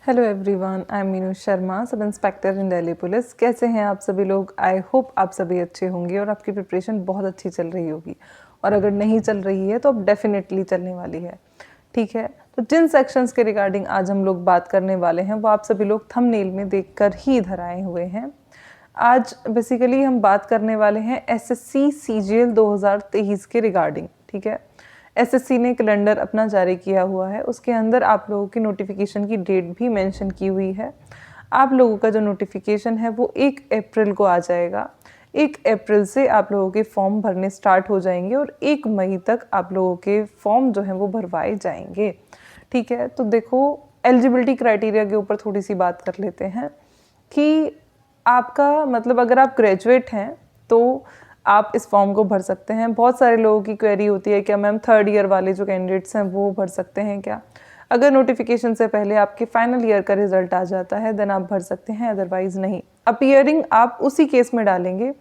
Hello everyone, I am Meenu Sharma, sub inspector in Delhi police. कैसे हैं आप सभी लोग? आई होप आप सभी अच्छे होंगे और आपकी प्रिपरेशन बहुत अच्छी चल रही होगी। और अगर नहीं चल रही है तो अब डेफिनेटली चलने वाली है। ठीक है, तो जिन सेक्शंस के रिगार्डिंग आज हम लोग बात करने वाले हैं वो आप सभी लोग थंबनेल में देखकर ही इधर आए हुए हैं। आज बेसिकली हम बात करने वाले हैं एसएससी सीजीएल 2023 के रिगार्डिंग। ठीक है, एसएससी ने कैलेंडर अपना जारी किया हुआ है, उसके अंदर आप लोगों की नोटिफिकेशन की डेट भी मेंशन की हुई है। आप लोगों का जो नोटिफिकेशन है वो 1 अप्रैल को आ जाएगा। 1 अप्रैल से आप लोगों के फॉर्म भरने स्टार्ट हो जाएंगे और 1 मई तक आप लोगों के फॉर्म जो हैं वो भरवाए जाएंगे। ठीक है, तो देखो एलिजिबिलिटी क्राइटेरिया के ऊपर थोड़ी सी बात कर लेते हैं कि आपका मतलब अगर आप ग्रेजुएट हैं तो आप इस फॉर्म को भर सकते हैं। बहुत सारे लोगों की क्वेरी होती है क्या मैम 3rd ईयर वाले जो कैंडिडेट्स हैं वो भर सकते हैं क्या? अगर नोटिफिकेशन से पहले आपके फाइनल ईयर का रिजल्ट आ जाता है देन आप भर सकते हैं, अदरवाइज नहीं। अपीयरिंग आप उसी केस में डालेंगे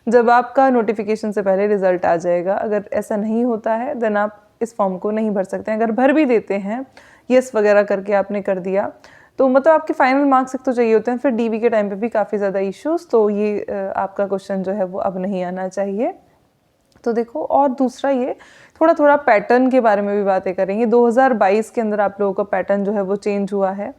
जब आपका नोटिफिकेशन से पहले रिजल्ट आ जाएगा। अगर ऐसा नहीं होता है देन आप इस फॉर्म को नहीं भर सकते हैं। अगर भर भी देते हैं, यस वगैरह करके आपने कर दिया, तो मतलब आपके फाइनल मार्क्स एक तो चाहिए होते हैं, फिर डीबी के टाइम पे भी काफ़ी ज़्यादा इश्यूज, तो ये आपका क्वेश्चन जो है वो अब नहीं आना चाहिए। तो देखो, और दूसरा ये थोड़ा थोड़ा पैटर्न के बारे में भी बातें करेंगे। 2022 के अंदर आप लोगों का पैटर्न जो है वो चेंज हुआ है,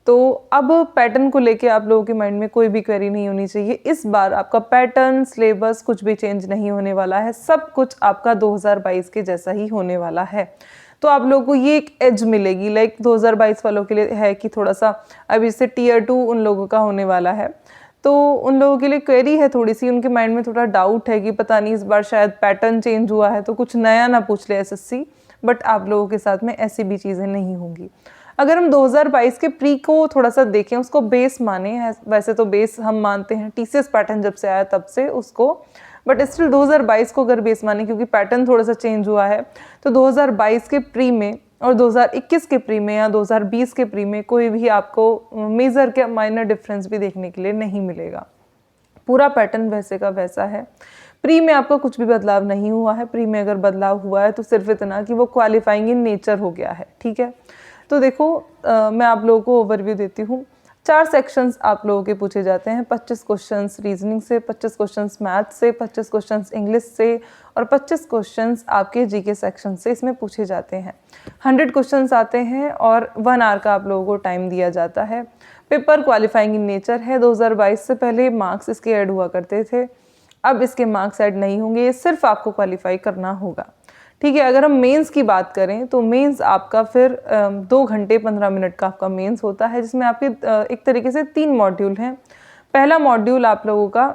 तो अब पैटर्न को लेके आप लोगों के माइंड में कोई भी क्वेरी नहीं होनी चाहिए। इस बार आपका पैटर्न, सिलेबस कुछ भी चेंज नहीं होने वाला है, सब कुछ आपका 2022 के जैसा ही होने वाला है। तो आप लोगों को ये एक एज मिलेगी, लाइक 2022 वालों के लिए है कि थोड़ा सा अब इससे Tier 2 उन लोगों का होने वाला है, तो उन लोगों के लिए क्वेरी है थोड़ी सी, उनके माइंड में थोड़ा डाउट है कि पता नहीं इस बार शायद पैटर्न चेंज हुआ है तो कुछ नया ना पूछ ले एसएससी। बट आप लोगों के साथ में ऐसी भी चीज़ें नहीं होंगी। अगर हम 2022 के प्री को थोड़ा सा देखें, उसको बेस माने, वैसे तो बेस हम मानते हैं टीसीएस पैटर्न जब से आया तब से उसको, बट स्टिल 2022 को अगर बेस माने क्योंकि पैटर्न थोड़ा सा चेंज हुआ है, तो 2022 के प्री में और 2021 के प्री में या 2020 के प्री में कोई भी आपको मेजर के माइनर डिफरेंस भी देखने के लिए नहीं मिलेगा। पूरा पैटर्न वैसे का वैसा है। प्री में आपका कुछ भी बदलाव नहीं हुआ है। प्री में अगर बदलाव हुआ है तो सिर्फ इतना कि वो क्वालिफाइंग इन नेचर हो गया है। ठीक है, तो देखो मैं आप लोगों को ओवरव्यू देती हूँ। 4 सेक्शंस आप लोगों के पूछे जाते हैं। 25 क्वेश्चंस रीजनिंग से, 25 क्वेश्चंस मैथ से, 25 क्वेश्चंस इंग्लिश से और 25 क्वेश्चंस आपके जीके सेक्शन से इसमें पूछे जाते हैं। 100 क्वेश्चंस आते हैं और 1 आवर का आप लोगों को टाइम दिया जाता है। पेपर क्वालिफाइंग इन नेचर है। 2022 से पहले मार्क्स इसके ऐड हुआ करते थे, अब इसके मार्क्स ऐड नहीं होंगे, ये सिर्फ आपको क्वालिफाई करना होगा। ठीक है, अगर हम मेंस की बात करें तो मेंस आपका फिर 2 घंटे 15 मिनट का आपका मेंस होता है, जिसमें आपके एक तरीके से 3 मॉड्यूल हैं। पहला मॉड्यूल आप लोगों का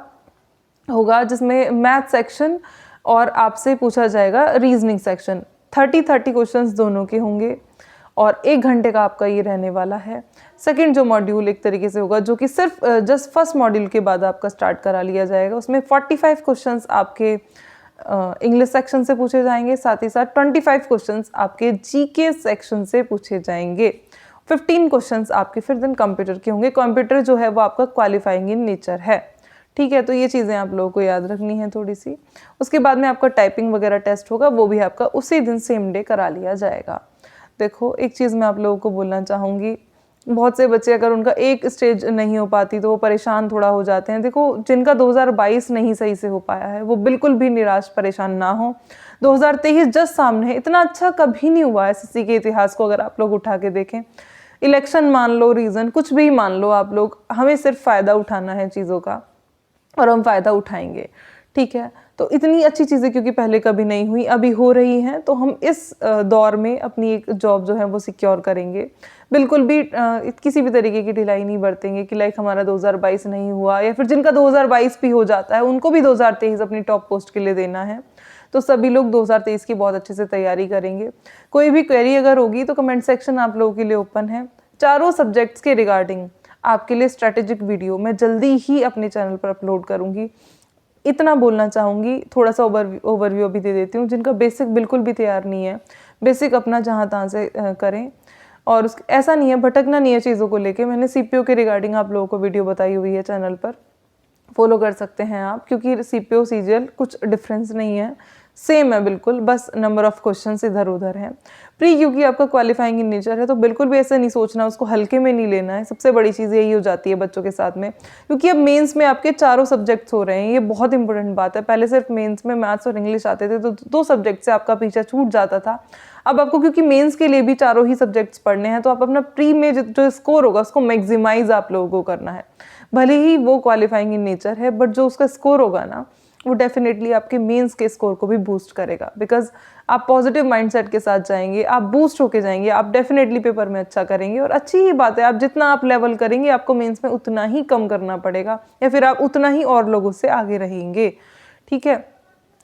होगा जिसमें मैथ सेक्शन और आपसे पूछा जाएगा रीजनिंग सेक्शन। 30 क्वेश्चंस दोनों के होंगे और 1 घंटे का आपका ये रहने वाला है। सेकंड जो मॉड्यूल एक तरीके से होगा, जो कि सिर्फ जस्ट फर्स्ट मॉड्यूल के बाद आपका स्टार्ट करा लिया जाएगा, उसमें 45 क्वेश्चंस आपके इंग्लिश सेक्शन से पूछे जाएंगे, साथ ही साथ 25 क्वेश्चंस आपके जीके सेक्शन से पूछे जाएंगे। 15 क्वेश्चंस आपके फिर दिन कंप्यूटर के होंगे। कंप्यूटर जो है वो आपका क्वालिफाइंग इन नेचर है। ठीक है, तो ये चीज़ें आप लोगों को याद रखनी है थोड़ी सी। उसके बाद में आपका टाइपिंग वगैरह टेस्ट होगा, वो भी आपका उसी दिन सेम डे करा लिया जाएगा। देखो, एक चीज़ मैं आप लोगों को बोलना चाहूँगी, बहुत से बच्चे अगर उनका एक स्टेज नहीं हो पाती तो वो परेशान थोड़ा हो जाते हैं। देखो, जिनका 2022 नहीं सही से हो पाया है वो बिल्कुल भी निराश परेशान ना हो। 2023 जस्ट सामने है, इतना अच्छा कभी नहीं हुआ है एसएससी के इतिहास को अगर आप लोग उठा के देखें। इलेक्शन मान लो, रीज़न कुछ भी मान लो आप लोग, हमें सिर्फ फ़ायदा उठाना है चीज़ों का और हम फ़ायदा उठाएंगे। ठीक है, तो इतनी अच्छी चीज़ें क्योंकि पहले कभी नहीं हुई, अभी हो रही हैं, तो हम इस दौर में अपनी एक जॉब जो है वो सिक्योर करेंगे। बिल्कुल भी किसी भी तरीके की ढिलाई नहीं बरतेंगे कि लाइक हमारा 2022 नहीं हुआ, या फिर जिनका 2022 भी हो जाता है उनको भी 2023 अपनी टॉप पोस्ट के लिए देना है। तो सभी लोग 2023 की बहुत अच्छे से तैयारी करेंगे। कोई भी क्वेरी अगर होगी तो कमेंट सेक्शन आप लोगों के लिए ओपन है। चारों सब्जेक्ट्स के रिगार्डिंग आपके लिए स्ट्रैटेजिक वीडियो मैं जल्दी ही अपने चैनल पर अपलोड करूँगी। इतना बोलना चाहूँगी, थोड़ा सा ओवरव्यू अभी दे देती हूँ। जिनका बेसिक बिल्कुल भी तैयार नहीं है, बेसिक अपना जहाँ तहाँ से करें, और ऐसा नहीं है, भटकना नहीं है चीज़ों को लेके। मैंने सीपीओ के रिगार्डिंग आप लोगों को वीडियो बताई हुई है चैनल पर, फॉलो कर सकते हैं आप, क्योंकि सीपीओ सीजीएल कुछ डिफरेंस नहीं है। सेम है बिल्कुल, बस नंबर ऑफ क्वेश्चंस इधर उधर हैं। प्री क्योंकि आपका क्वालिफाइंग इन नेचर है तो बिल्कुल भी ऐसा नहीं सोचना, उसको हल्के में नहीं लेना है। सबसे बड़ी चीज़ यही हो जाती है बच्चों के साथ में, क्योंकि अब मेंस में आपके चारों सब्जेक्ट्स हो रहे हैं, ये बहुत इंपॉर्टेंट बात है। पहले सिर्फ मेंस में मैथ्स और इंग्लिश आते थे तो 2 सब्जेक्ट से आपका पीछा छूट जाता था। अब आपको क्योंकि मेंस के लिए भी चारों ही सब्जेक्ट्स पढ़ने हैं तो आप अपना प्री में जो स्कोर होगा उसको मैक्सिमाइज आप लोगों को करना है। भले ही वो क्वालिफाइंग इन नेचर है, बट जो उसका स्कोर होगा ना वो डेफिनेटली आपके मेंस के स्कोर को भी बूस्ट करेगा, बिकॉज आप पॉजिटिव माइंडसेट के साथ जाएंगे, आप बूस्ट होके जाएंगे, आप डेफिनेटली पेपर में अच्छा करेंगे। और अच्छी ही बात है, आप जितना आप लेवल करेंगे आपको मेंस में उतना ही कम करना पड़ेगा, या फिर आप उतना ही और लोगों से आगे रहेंगे। ठीक है,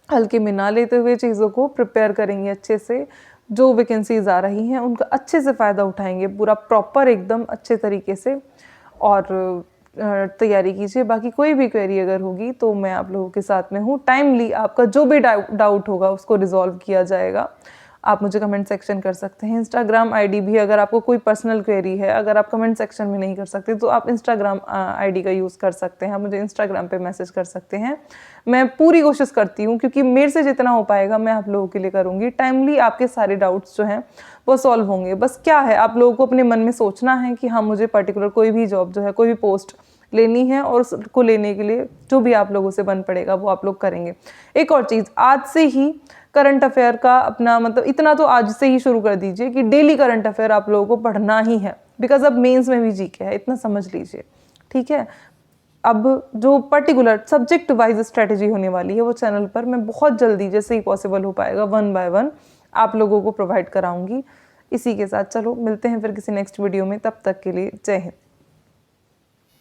हल्के में ना लेते हुए चीज़ों को प्रिपेयर करेंगे अच्छे से। जो वैकेंसीज आ रही हैं उनका अच्छे से फ़ायदा उठाएंगे, पूरा प्रॉपर एकदम अच्छे तरीके से, और तैयारी कीजिए। बाकी कोई भी क्वेरी अगर होगी तो मैं आप लोगों के साथ में हूँ। टाइमली आपका जो भी डाउट होगा उसको रिजॉल्व किया जाएगा। आप मुझे कमेंट सेक्शन कर सकते हैं। इंस्टाग्राम आईडी भी, अगर आपको कोई पर्सनल क्वेरी है, अगर आप कमेंट सेक्शन में नहीं कर सकते तो आप इंस्टाग्राम आईडी का यूज़ कर सकते हैं, आप मुझे इंस्टाग्राम पे मैसेज कर सकते हैं। मैं पूरी कोशिश करती हूँ, क्योंकि मेरे से जितना हो पाएगा मैं आप लोगों के लिए करूँगी। टाइमली आपके सारे डाउट्स जो हैं वो सॉल्व होंगे। बस क्या है, आप लोगों को अपने मन में सोचना है कि हाँ मुझे पर्टिकुलर कोई भी जॉब जो है, कोई भी पोस्ट लेनी है, और उसको लेने के लिए जो भी आप लोगों से बन पड़ेगा वो आप लोग करेंगे। एक और चीज़, आज से ही करंट अफेयर का अपना मतलब इतना तो आज से ही शुरू कर दीजिए कि डेली करंट अफेयर आप लोगों को पढ़ना ही है, बिकॉज अब मेंस में भी जीके है, इतना समझ लीजिए। ठीक है, अब जो पर्टिकुलर सब्जेक्ट वाइज स्ट्रेटेजी होने वाली है वो चैनल पर मैं बहुत जल्दी, जैसे ही पॉसिबल हो पाएगा, 1 बाय 1 आप लोगों को प्रोवाइड कराऊंगी। इसी के साथ चलो मिलते हैं फिर किसी नेक्स्ट वीडियो में, तब तक के लिए जय हिंद।